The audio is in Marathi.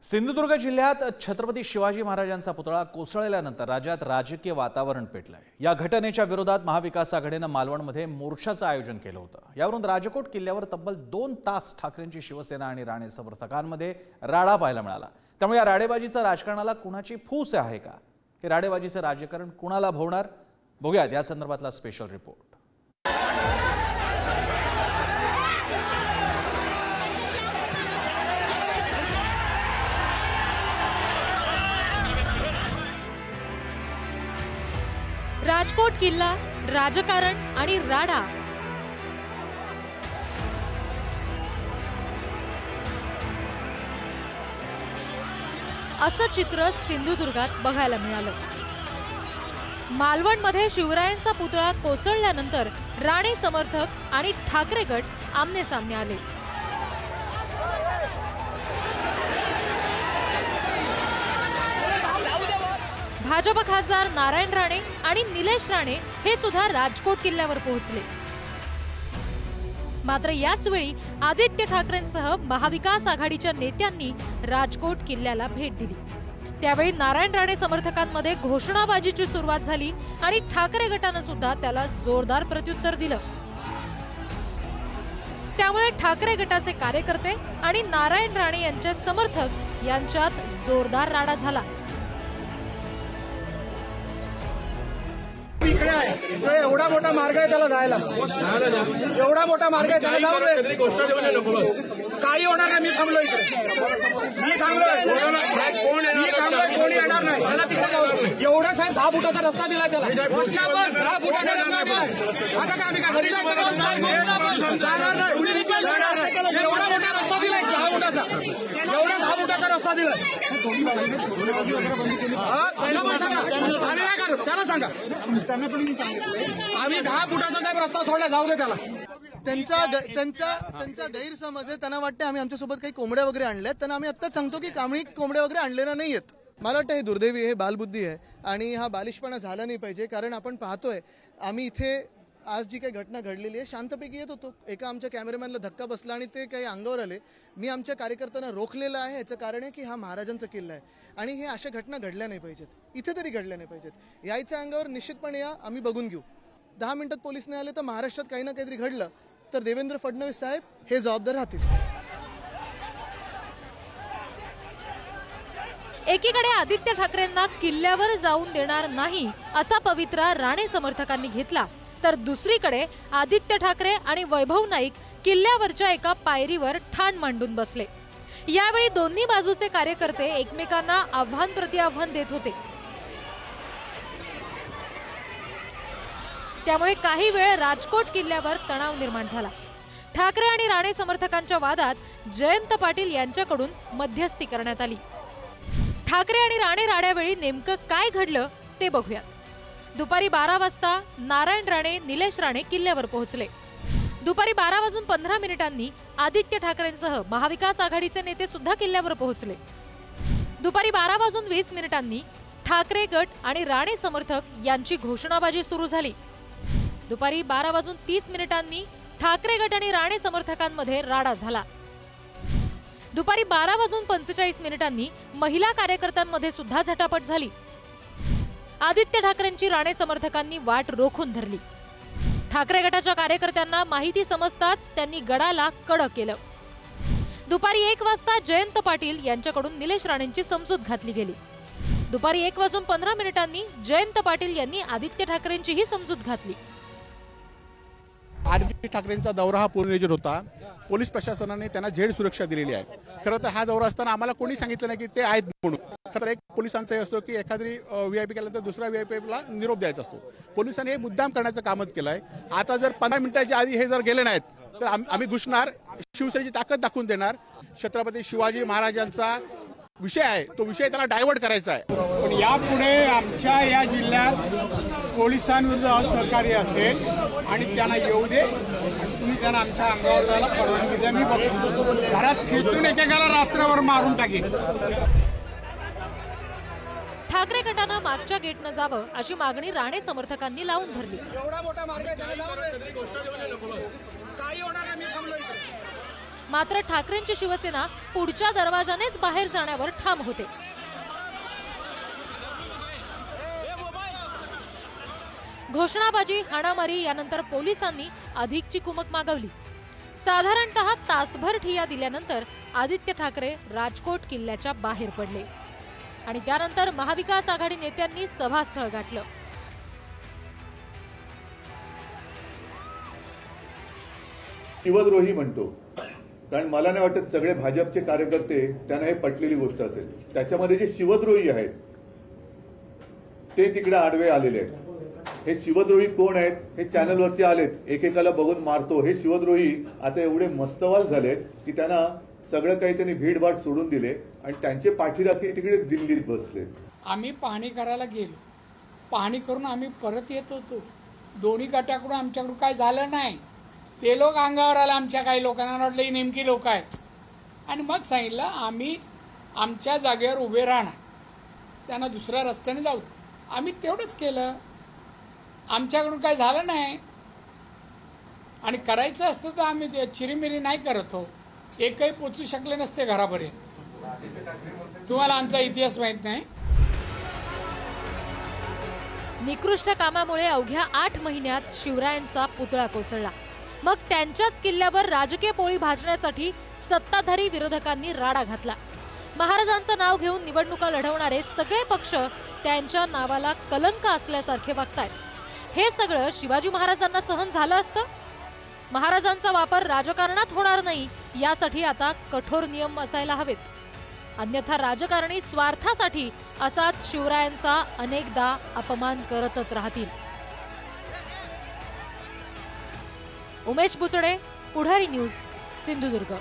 सिंधुदुर्ग जिल्ह्यात छत्रपती शिवाजी महाराजांचा पुतळा कोसळल्यानंतर राज्यात राजकीय वातावरण पेटलंय। या घटनेच्या विरोधात महाविकास आघाडीने मालवणमध्ये मोर्चाचं आयोजन केलं होतं। यावरून राजकोट किल्ल्यावर तब्बल 2 तास ठाकरेंची शिवसेना आणि राणे समर्थकांमध्ये राडा पाहायला मिळाला। त्यामुळे या राडेबाजीचं राजकारणाला कुणाची फूस आहे का? हे राडेबाजीचं राजकारण कुणाला भोवणार? बघूयात या संदर्भातला स्पेशल रिपोर्ट। राजकोट किल्ला, राजकारण आणि राडा असं चित्र सिंधुदुर्गात बघायला मिळालं। मालवणमध्ये शिवरायांचा पुतळा कोसळल्यानंतर राणे समर्थक आणि ठाकरे गट आमने सामने आले। भाजप खासदार नारायण राणे आणि निलेश राणे हे सुद्धा राजकोट किल्ल्यावर पोहोचले। मात्र याच वेळी आदित्य ठाकरेंसह महाविकास आघाडीच्या नेत्यांनी राजकोट किल्ल्याला भेट दिली। त्यावेळी नारायण राणे समर्थकांमध्ये घोषणाबाजीची सुरुवात झाली आणि ठाकरे गटाने सुद्धा त्याला जोरदार प्रत्युत्तर दिलं। त्यामुळे ठाकरे गटाचे कार्यकर्ते आणि नारायण राणे यांचे समर्थक यांच्यात जोरदार राडा झाला। एवढा मोठा मार्ग आहे त्याला जायला, एवढा मोठा मार्ग आहे त्याला जाऊ दे। काही होणार नाही, मी थांबलो इकडे, मी थांबलोय, कोणी येणार नाही त्याला तिकडे जाऊ। एवढा साहेब 10 फुटाचा रस्ता दिला त्याला, 10 फुटाचा रस्ता दिला। आता का आम्ही घरी जाणार नाही, एवढा मोठा रस्ता दिलाय 10 फुटाचा, एवढा 10 फुटाचा रस्ता दिलाय। त्यांना पण सांगा, आम्ही काय करू त्याला सांगा, आम्ही 10 फुटाचा साहेब रस्ता सोडला, जाऊ दे त्याला। त्यांचा गैरसमज आहे, त्यांना वाटतं आम्ही आमच्यासोबत काही कोंबड्या वगैरे आणल्यात। त्यांना आम्ही आत्ताच सांगतो की आम्ही कोंबड्या वगैरे आणलेल्या नाहीयेत। मला वाटतं हे दुर्दैवी आहे, बालबुद्धी आहे आणि हा बालिशपणा झाला नाही पाहिजे। कारण आपण पाहतोय आम्ही इथे आज जी काही घटना घडलेली आहे, शांतपैकी येत होतो, एका आमच्या कॅमेरामॅनला धक्का बसला आणि ते काही अंगावर आले। मी आमच्या कार्यकर्त्यांना रोखलेलं आहे। याचं कारण आहे की हा महाराजांचा किल्ला आहे आणि हे अशा घटना घडल्या नाही पाहिजेत, इथे तरी घडल्या नाही पाहिजेत। यायच्या अंगावर निश्चितपणे या, आम्ही बघून घेऊ। 10 मिनिटात पोलीस नाही आले तर महाराष्ट्रात काही ना काहीतरी घडलं तर देवेंद्र फडणवीस साहेब हे जबाबदार राहतील। एकीकडे आदित्य ठाकरेंना किल्ल्यावर जाऊन देणार नाही असा पवित्रा राणे समर्थकांनी घेतला, तर दुसरीकडे आदित्य ठाकरे आणि वैभव नाईक किल्ल्यावरच्या एका पायरीवर ठाण मांडून बसले। यावेळी दोन्ही बाजूचे कार्यकर्ते एकमेकांना आव्हान प्रतिआव्हान देत होते। त्यामुळे काही वेळ राजकोट किल्ल्यावर तणाव निर्माण झाला। ठाकरे आणि राणे समर्थकांच्या वादात जयंत पाटील यांच्याकडून मध्यस्थी करण्यात आली। ठाकरे आणि राणे राड्यावेळी नेमकं काय घडलं ते बघूयात। दुपारी 12 वाजता नारायण राणे, निलेश राणे किल्ल्यावर पोहोचले। दुपारी 12:15 आदित्य ठाकरेंसह महाविकास आघाडीचे नेते सुद्धा किल्ल्यावर पोहोचले। दुपारी 12:20 ठाकरे गट आणि राणे समर्थक यांची घोषणाबाजी सुरू झाली। दुपारी 12:30 ठाकरे गट आणि राणे समर्थकांमध्ये राडा झाला। दुपारी 12:45 महिला कार्यकर्त्यांमध्ये सुद्धा झटापट झाली। आदित्य ठाकरेंची राणे समर्थकांनी वाट रोखून धरली। ठाकरे गटाच्या कार्यकर्त्यांना माहिती समजताच त्यांनी गडाला कडक केलं। दुपारी 1 वाजता जयंत पाटील यांच्याकडून निलेश राणेंची समजूत घातली गेली। दुपारी 1:15 जयंत पाटील यांनी आदित्य ठाकरेंचीही समजूत घातली। आदित्य ठाकरेंचा दौरा हा पूर्वनियोजित होता। पोलीस प्रशासनाने त्यांना झेड सुरक्षा दिलेली आहे। खरं तर हा दौरा असताना आम्हाला कोणी सांगितलं नाही की ते आहेत म्हणून। खरं एक पोलिसांचा असतो की एखादी व्हीआयपी केल्यानंतर दुसऱ्या व्हीआयपीला निरोप द्यायचा असतो। पोलिसांनी हे मुद्दाम करण्याचं कामच केलंय। आता जर 15 मिनिटाच्या आधी हे जर गेले नाहीत तर आम्ही घुसणार, शिवसेनेची ताकद दाखवून देणार। छत्रपती शिवाजी महाराजांचा विषय आहे, तो विषय त्याला डायव्हर्ट करायचा आहे। पण यापुढे आमच्या या जिल्ह्यात पोलिसांविरुद्ध असहकार्य असेल आणि त्यांना येऊ दे, तुम्ही त्यांना आमच्या अंगावर जायला परवानगी द्या। मी बघतो घरात खेचून एकेकाला रात्रभर मारून टाकेन। ठाकरे गटानं मागच्या गेटनं जावं अशी मागणी राणे समर्थकांनी लावून धरली। एवढा मोठा मार्ग आहे त्याला जाऊ दे, काही होणार नाही, मी थांबलो इकडे। मात्र ठाकरेंची शिवसेना पुढच्या दरवाजानेच बाहेर जाण्यावर ठाम होते. घोषणाबाजी, हाणामारी यानंतर पोलिसांनी अधिकची कुमक मागवली. साधारणतः तासभर ठिय्या दिल्यानंतर आदित्य ठाकरे राजकोट किल्ल्याच्या बाहेर पडले आणि त्यानंतर महाविकास आघाडी नेत्यांनी सभास्थळ गाठलं. शिवद्रोही म्हणतो, कारण मला नाही वाटत सगळे भाजपचे कार्यकर्ते त्यांना हे पटलेली गोष्ट असेल. त्याच्यामध्ये जे शिवद्रोही आहेत ते तिकडे आडवे आलेले आहेत. हे शिवद्रोही कोण आहेत हे चॅनलवरती आलेत, एकेकाला बघून मारतो. हे शिवद्रोही आता एवढे मस्तवाल झालेत की त्यांना सगळं काही त्यांनी भीडभाड सोडून दिले आणि त्यांचे पाठीराखे तिकडे दिल्लीत बसले. आम्ही पाहणी करायला गेलो, पाहणी करून आम्ही परत येत होतो. दोन्ही गटाकडून आमच्याकडून काय झालं नाही. ते लोक अंगावर आले, आमच्या काही लोकांना वाटलं ही नेमकी लोक आहेत. आणि मग सांगितलं आम्ही आमच्या जागेवर उभे राहणार, त्यांना दुसऱ्या रस्त्याने जाऊ. आम्ही तेवढंच केलं, आमच्याकडून काय झालं नाही. आणि करायचं असतं तर आम्ही चिरीमिरी नाही करत हो. एकही पोचू शकले नसते घरापर्यंत. तुम्हाला आमचा इतिहास माहित नाही. निकृष्ट कामामुळे अवघ्या 8 महिन्यात शिवरायांचा पुतळा कोसळला. मग त्यांच्याच किल्ल्यावर राजकीय पोळी भाजण्यासाठी सत्ताधारी विरोधकांनी राडा घातला. महाराजांचं नाव घेऊन निवडणुका लढवणारे सगळे पक्ष त्यांच्या नावाला कलंक असल्यासारखे वागतायत. हे सगळं शिवाजी महाराजांना सहन झालं असतं? महाराजांचा वापर राजकारणात होणार नाही यासाठी आता कठोर नियम असायला हवेत. अन्यथा राजकारणी स्वार्थासाठी असाच शिवरायांचा अनेकदा अपमान करतच राहतील. उमेश बुचडे, पुढारी न्यूज, सिंधुदुर्ग.